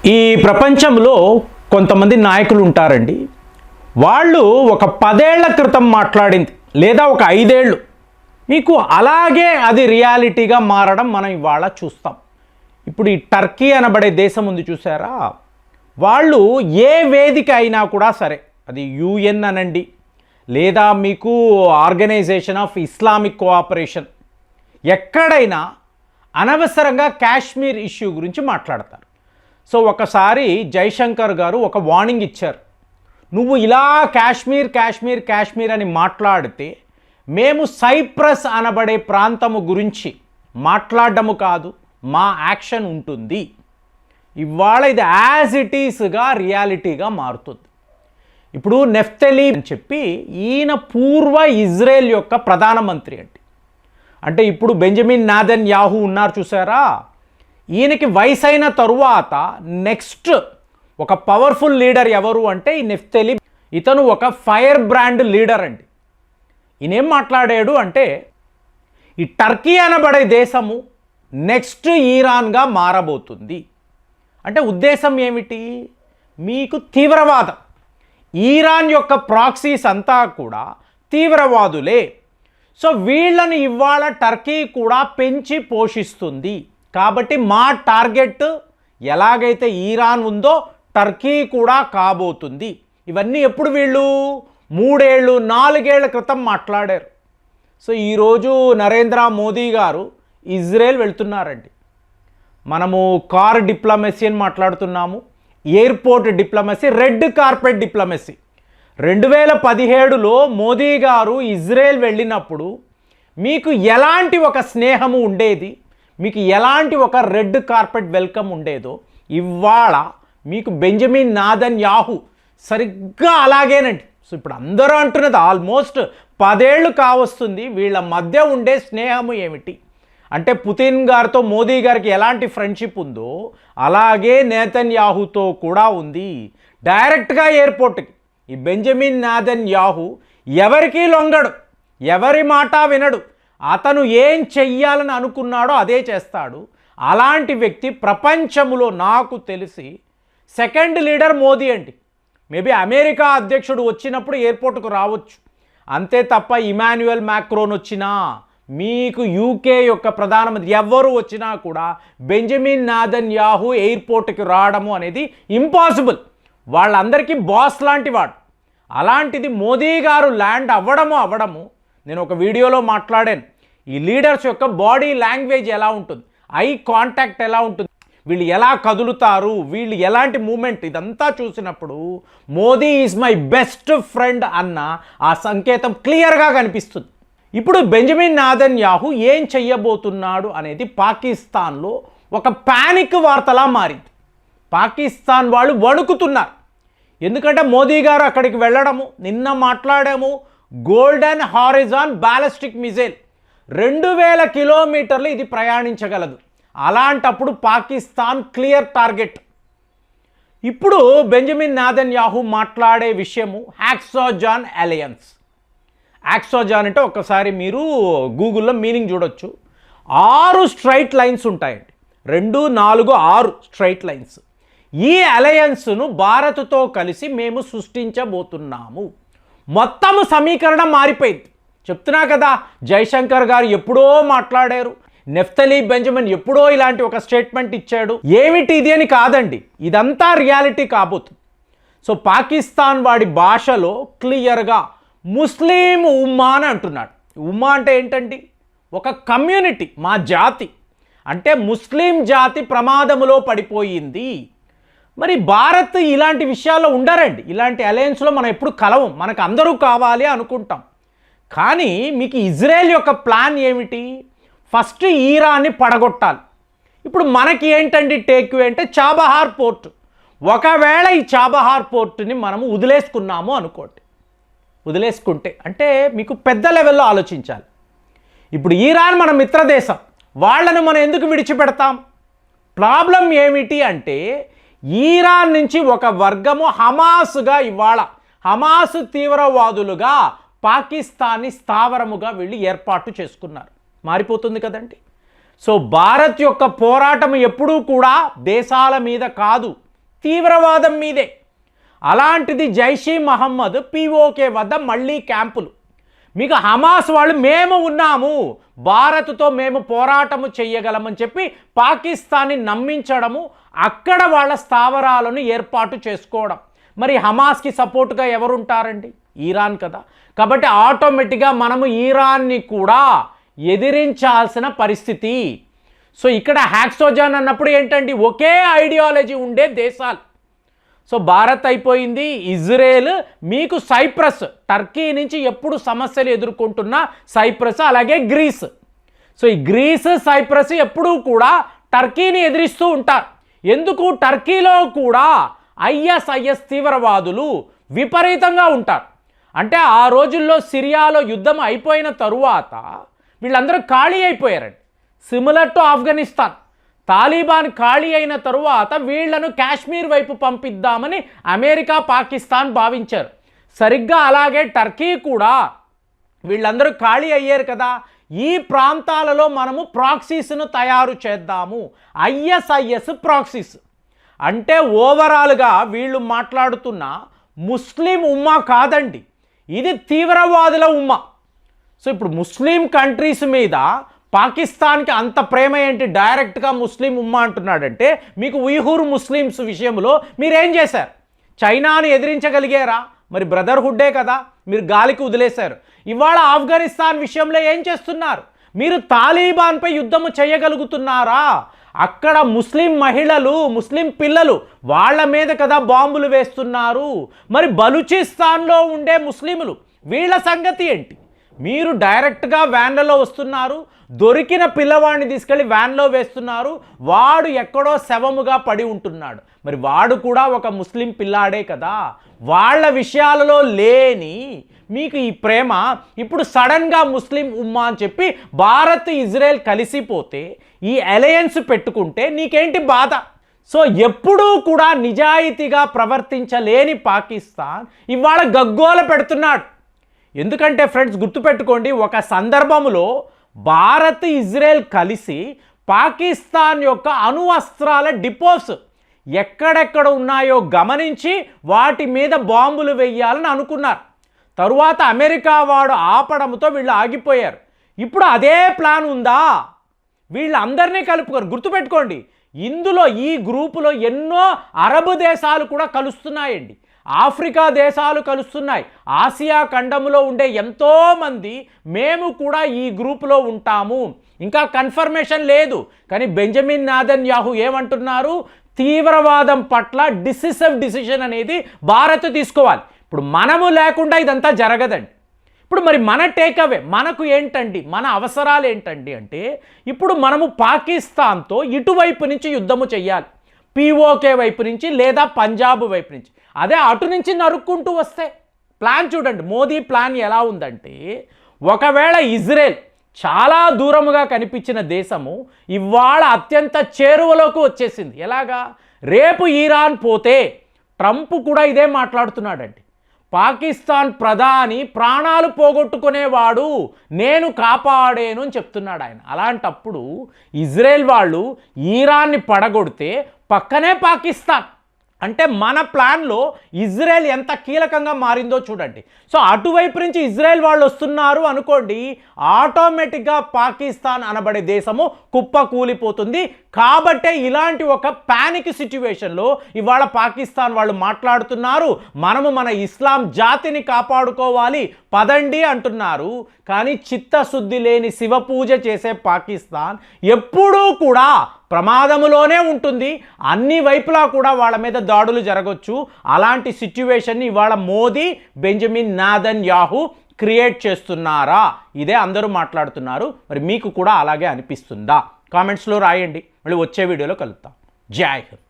ఈ ప్రపంచంలో కొంతమంది నాయకులు ఉంటారండి. వాళ్ళు ఒక 10 ఏళ్ల క్రితం మాట్లాడింది లేదా ఒక 5 ఏళ్ళు మీకు అలాగే అది రియాలిటీగా మారడం మనం ఇవాళ చూస్తాం. ఇప్పుడు ఈ టర్కీ అనబడే దేశం ఉంది చూసారా, వాళ్ళు ఏ వేదిక అయినా కూడా సరే, అది యుఎన్ అనండి లేదా మీకు ఆర్గనైజేషన్ ఆఫ్ ఇస్లామిక్ కోఆపరేషన్, ఎక్కడైనా అనవసరంగా కాశ్మీర్ ఇష్యూ గురించి మాట్లాడతారు. సో ఒకసారి జైశంకర్ గారు ఒక వార్నింగ్ ఇచ్చారు, నువ్వు ఇలా కాశ్మీర్ కాశ్మీర్ కాశ్మీర్ అని మాట్లాడితే మేము సైప్రస్ అనబడే ప్రాంతము గురించి మాట్లాడడము కాదు, మా యాక్షన్ ఉంటుంది. ఇవాళ ఇది యాజ్ ఇట్ ఈస్గా రియాలిటీగా మారుతుంది. ఇప్పుడు నెఫ్తలీ అని చెప్పి ఈయన పూర్వ ఇజ్రాయెల్ యొక్క ప్రధానమంత్రి అంటే ఇప్పుడు బెంజమిన్ నెతన్యాహు ఉన్నారు చూసారా, ఈయనకి వయసు అయిన తరువాత నెక్స్ట్ ఒక పవర్ఫుల్ లీడర్ ఎవరు అంటే ఈ నెఫ్తలీ. ఇతను ఒక ఫైర్ బ్రాండ్ లీడర్ అండి. ఈయనేం మాట్లాడాడు అంటే ఈ టర్కీ అనబడే దేశము నెక్స్ట్ ఇరాన్గా మారబోతుంది. అంటే ఉద్దేశం ఏమిటి, మీకు తీవ్రవాదం, ఇరాన్ యొక్క ప్రాక్సీస్ అంతా కూడా తీవ్రవాదులే. సో వీళ్ళని ఇవాళ టర్కీ కూడా పెంచి పోషిస్తుంది. కాబట్టి మా టార్గెట్ ఎలాగైతే ఇరాన్ ఉందో టర్కీ కూడా కాబోతుంది. ఇవన్నీ ఎప్పుడు వీళ్ళు 3 ఏళ్ళు 4 ఏళ్ల క్రితం మాట్లాడారు. సో ఈరోజు నరేంద్ర మోదీ గారు ఇజ్రాయెల్ వెళ్తున్నారండి. మనము కార్ డిప్లొమసీ అని మాట్లాడుతున్నాము, airport diplomacy, red carpet diplomacy. 2017లో మోదీ గారు ఇజ్రాయెల్ వెళ్ళినప్పుడు మీకు ఎలాంటి ఒక స్నేహము ఉండేది, మీకు ఎలాంటి ఒక రెడ్ కార్పెట్ వెల్కమ్ ఉండేదో ఇవాళ మీకు బెంజమిన్ నెతన్యాహు సరిగ్గా అలాగేనండి. సో ఇప్పుడు అందరూ అంటున్నది ఆల్మోస్ట్ 10 ఏళ్ళు కావస్తుంది, వీళ్ళ మధ్య ఉండే స్నేహము ఏమిటి అంటే పుతిన్ గారితో మోదీ గారికి ఎలాంటి ఫ్రెండ్షిప్ ఉందో అలాగే నెతన్యాహుతో కూడా ఉంది. డైరెక్ట్గా ఎయిర్పోర్ట్కి ఈ బెంజమిన్ నెతన్యాహు ఎవరికీ లొంగడు, ఎవరి మాట వినడు, అతను ఏం చెయ్యాలని అనుకున్నాడో అదే చేస్తాడు. అలాంటి వ్యక్తి ప్రపంచంలో నాకు తెలిసి సెకండ్ లీడర్ మోదీ అండి. మేబీ అమెరికా అధ్యక్షుడు వచ్చినప్పుడు ఎయిర్పోర్ట్కు రావచ్చు, అంతే తప్ప ఇమాన్యుయల్ మ్యాక్రోన్ వచ్చినా మీకు యూకే యొక్క ప్రధానమంత్రి ఎవరు వచ్చినా కూడా బెంజమిన్ నెతన్యాహు ఎయిర్పోర్ట్కి రావడము అనేది ఇంపాసిబుల్. వాళ్ళందరికీ బాస్ లాంటి వాడు. అలాంటిది మోదీ గారు ల్యాండ్ అవ్వడము నేను ఒక వీడియోలో మాట్లాడాను. ఈ లీడర్స్ యొక్క బాడీ లాంగ్వేజ్ ఎలా ఉంటుంది, ఐ కాంటాక్ట్ ఎలా ఉంటుంది, వీళ్ళు ఎలా కదులుతారు, వీళ్ళు ఎలాంటి మూమెంట్, ఇదంతా చూసినప్పుడు Modi is my best friend అన్న ఆ సంకేతం క్లియర్గా కనిపిస్తుంది. ఇప్పుడు బెంజమిన్ నెతన్యాహు ఏం చెయ్యబోతున్నాడు అనేది పాకిస్తాన్లో ఒక పానిక్ వార్తలా మారింది. పాకిస్తాన్ వాళ్ళు వణుకుతున్నారు. ఎందుకంటే మోదీ గారు అక్కడికి వెళ్ళడము, నిన్న మాట్లాడాము, గోల్డెన్ హారిజాన్ బ్యాలిస్టిక్ మిజైల్ 2000 కిలోమీటర్లు ఇది ప్రయాణించగలదు. అలాంటప్పుడు పాకిస్తాన్ క్లియర్ టార్గెట్. ఇప్పుడు బెంజమిన్ నెతన్యాహు మాట్లాడే విషయము ఆక్సాజాన్ అలయన్స్. ఆక్సాజాన్ అంటే ఒక్కసారి మీరు గూగుల్లో మీనింగ్ చూడొచ్చు. 6 స్ట్రైట్ లైన్స్ ఉంటాయండి, 2, 4, 6 స్ట్రైట్ లైన్స్. ఈ అలయన్స్ను భారత్తో కలిసి మేము సృష్టించబోతున్నాము. మొత్తము సమీకరణం మారిపోయింది. చెప్తున్నా కదా, జైశంకర్ గారు ఎప్పుడో మాట్లాడారు, నెఫ్తలీ బెంజమిన్ ఎప్పుడో ఇలాంటి ఒక స్టేట్మెంట్ ఇచ్చాడు. ఏమిటి ఇది అని కాదండి, ఇదంతా రియాలిటీ కాబోతుంది. సో పాకిస్తాన్ వాడి భాషలో క్లియర్గా ముస్లిం ఉమ్మా అని అంటున్నాడు. ఉమ్మా అంటే ఏంటండి, ఒక కమ్యూనిటీ, మా జాతి అంటే ముస్లిం జాతి ప్రమాదములో పడిపోయింది. మరి భారత్ ఇలాంటి విషయాల్లో ఉండరండి, ఇలాంటి అలయన్స్లో మనం ఎప్పుడు కలవం, మనకు అందరూ కావాలి అనుకుంటాం. కానీ మీకు ఇజ్రాయెల్ యొక్క ప్లాన్ ఏమిటి, ఫస్ట్ ఇరాన్ని పడగొట్టాలి. ఇప్పుడు మనకి ఏంటండి టేక్వే అంటే చాబహార్ పోర్ట్. ఒకవేళ ఈ చాబహార్ పోర్టుని మనము వదిలేసుకున్నాము అనుకోండి, వదిలేసుకుంటే అంటే మీకు పెద్ద లెవెల్లో ఆలోచించాలి. ఇప్పుడు ఇరాన్ మన మిత్రదేశం, వాళ్ళను మనం ఎందుకు విడిచిపెడతాం? ప్రాబ్లం ఏమిటి అంటే ఇరాన్ నుంచి ఒక వర్గము హమాస్గా, ఇవాళ హమాస్ తీవ్రవాదులుగా పాకిస్తాన్ని స్థావరముగా వెళ్ళి ఏర్పాటు చేసుకున్నారు. మారిపోతుంది కదండి. సో భారత్ యొక్క పోరాటం ఎప్పుడూ కూడా దేశాల మీద కాదు, తీవ్రవాదం మీదే. అలాంటిది జైషీ మహమ్మద్ పీఓకే వద్ద మళ్ళీ క్యాంపులు. మీకు హమాస్ వాళ్ళు మేము ఉన్నాము, భారత్తో మేము పోరాటము చెయ్యగలమని చెప్పి పాకిస్తాన్ని నమ్మించడము, అక్కడ వాళ్ళ స్థావరాలను ఏర్పాటు చేసుకోవడం. మరి హమాస్కి సపోర్ట్గా ఎవరుంటారండి? ఇరాన్ కదా. కాబట్టి ఆటోమేటిక్గా మనము ఇరాన్ని కూడా ఎదిరించాల్సిన పరిస్థితి. సో ఇక్కడ హ్యాక్సోజాన్ అన్నప్పుడు ఏంటండి, ఒకే ఐడియాలజీ ఉండే దేశాలు. సో భారత్ అయిపోయింది, ఇజ్రాయెల్, మీకు సైప్రస్, టర్కీ నుంచి ఎప్పుడు సమస్యలు ఎదుర్కొంటున్న సైప్రస్, అలాగే గ్రీస్. సో ఈ గ్రీస్, సైప్రస్ ఎప్పుడూ కూడా టర్కీని ఎదిరిస్తూ ఉంటారు. ఎందుకు? టర్కీలో కూడా ఐఎస్ఐఎస్ తీవ్రవాదులు విపరీతంగా ఉంటారు. అంటే ఆ రోజుల్లో సిరియాలో యుద్ధం అయిపోయిన తరువాత వీళ్ళందరూ ఖాళీ అయిపోయారండి. Similar to Afghanistan. తాలిబాన్ ఖాళీ అయిన తరువాత వీళ్లను కాశ్మీర్ వైపు పంపిద్దామని అమెరికా, పాకిస్తాన్ భావించారు. సరిగ్గా అలాగే టర్కీ కూడా వీళ్ళందరూ ఖాళీ అయ్యారు కదా, ఈ ప్రాంతాలలో మనము ప్రాక్సీస్ను తయారు చేద్దాము. ఐఎస్ఐఎస్ ప్రాక్సీస్ అంటే ఓవరాల్గా వీళ్ళు మాట్లాడుతున్న ముస్లిం ఉమ్మా కాదండి, ఇది తీవ్రవాదుల ఉమ్మా. సో ఇప్పుడు ముస్లిం కంట్రీస్ మీద పాకిస్తాన్కి అంత ప్రేమ ఏంటి? డైరెక్ట్గా ముస్లిం ఉమ్మా అంటున్నాడంటే మీకు ఉయ్హూర్ ముస్లిమ్స్ విషయంలో మీరేం చేశారు? చైనాను ఎదిరించగలిగారా? మరి బ్రదర్హుడ్డే కదా, మీరు గాలికి వదిలేశారు. ఇవాళ ఆఫ్ఘనిస్తాన్ విషయంలో ఏం చేస్తున్నారు? మీరు తాలిబాన్పై యుద్ధము చేయగలుగుతున్నారా? అక్కడ ముస్లిం మహిళలు, ముస్లిం పిల్లలు, వాళ్ళ మీద కదా బాంబులు వేస్తున్నారు. మరి బలూచిస్తాన్లో ఉండే ముస్లింలు, వీళ్ళ సంగతి ఏంటి? మీరు డైరెక్ట్గా వ్యాన్లలో వస్తున్నారు, దొరికిన పిల్లవాడిని తీసుకెళ్ళి వ్యాన్లో వేస్తున్నారు, వాడు ఎక్కడో శవముగా పడి ఉంటున్నాడు. మరి వాడు కూడా ఒక ముస్లిం పిల్లాడే కదా. వాళ్ళ విషయాలలో లేని మీకు ఈ ప్రేమ ఇప్పుడు సడన్గా ముస్లిం ఉమ్మా అని చెప్పి భారత్, ఇజ్రాయెల్ కలిసిపోతే, ఈ అలయన్స్ పెట్టుకుంటే నీకేంటి బాధ? సో ఎప్పుడూ కూడా నిజాయితీగా ప్రవర్తించలేని పాకిస్తాన్ ఇవాళ గగ్గోల పెడుతున్నాడు. ఎందుకంటే ఫ్రెండ్స్ గుర్తుపెట్టుకోండి, ఒక సందర్భంలో భారత్, ఇజ్రాయెల్ కలిసి పాకిస్తాన్ యొక్క అణువస్త్రాల డిపోస్ ఎక్కడెక్కడ ఉన్నాయో గమనించి వాటి మీద బాంబులు వేయాలని అనుకున్నారు. తరువాత అమెరికా వాడు ఆపడంతో వీళ్ళు ఆగిపోయారు. ఇప్పుడు అదే ప్లాన్ ఉందా? వీళ్ళందరినీ కలుపుకోరు. గుర్తుపెట్టుకోండి, ఇందులో ఈ గ్రూపులో ఎన్నో అరబ్ దేశాలు కూడా కలుస్తున్నాయండి, ఆఫ్రికా దేశాలు కలుస్తున్నాయి, ఆసియా ఖండంలో ఉండే ఎంతోమంది మేము కూడా ఈ గ్రూపులో ఉంటాము. ఇంకా కన్ఫర్మేషన్ లేదు, కానీ బెంజమిన్ నెతన్యాహు ఏమంటున్నారు? తీవ్రవాదం పట్ల డిసిషన్ అనేది భారత్ తీసుకోవాలి. ఇప్పుడు మనము లేకుండా ఇదంతా జరగదండి. ఇప్పుడు మరి మన టేక్అవే మనకు ఏంటండి, మన అవసరాలు ఏంటండి అంటే, ఇప్పుడు మనము పాకిస్తాన్తో ఇటువైపు నుంచి యుద్ధము చెయ్యాలి, పీఓకే వైపు నుంచి లేదా పంజాబ్ వైపు నుంచి. అదే అటు నుంచి నరుక్కుంటూ వస్తే ప్లాన్ చూడండి, మోదీ ప్లాన్ ఎలా ఉందంటే, ఒకవేళ ఇజ్రాయెల్ చాలా దూరముగా కనిపించిన దేశము ఇవాళ అత్యంత చేరువలోకి వచ్చేసింది. ఎలాగా? రేపు ఇరాన్ పోతే ట్రంప్ కూడా ఇదే మాట్లాడుతున్నాడండి, పాకిస్తాన్ ప్రధాని ప్రాణాలు పోగొట్టుకునేవాడు, నేను కాపాడేను అని చెప్తున్నాడు ఆయన. అలాంటప్పుడు ఇజ్రాయెల్ వాళ్ళు ఇరాన్ని పడగొడితే పక్కనే పాకిస్తాన్. అంటే మన ప్లాన్లో ఇజ్రాయెల్ ఎంత కీలకంగా మారిందో చూడండి. సో అటువైపు నుంచి ఇజ్రాయెల్ వాళ్ళు వస్తున్నారు అనుకోండి, ఆటోమేటిక్గా పాకిస్తాన్ అనబడే దేశము కుప్ప కూలిపోతుంది. కాబట్టే ఇలాంటి ఒక ప్యానిక్ సిచ్యువేషన్లో ఇవాళ పాకిస్తాన్ వాళ్ళు మాట్లాడుతున్నారు, మనము మన ఇస్లాం జాతిని కాపాడుకోవాలి పదండి అంటున్నారు. కానీ చిత్తశుద్ధి లేని శివ పూజ చేసే పాకిస్తాన్ ఎప్పుడూ కూడా ప్రమాదములోనే ఉంటుంది. అన్ని వైపులా కూడా వాళ్ళ మీద దాడులు జరగవచ్చు. అలాంటి సిచ్యువేషన్ని ఇవాళ మోదీ, బెంజమిన్ నెతన్యాహు క్రియేట్ చేస్తున్నారా? ఇదే అందరూ మాట్లాడుతున్నారు. మరి మీకు కూడా అలాగే అనిపిస్తుందా? కామెంట్స్లో రాయండి. మళ్ళీ వచ్చే వీడియోలో కలుద్దాం. జై హింద్.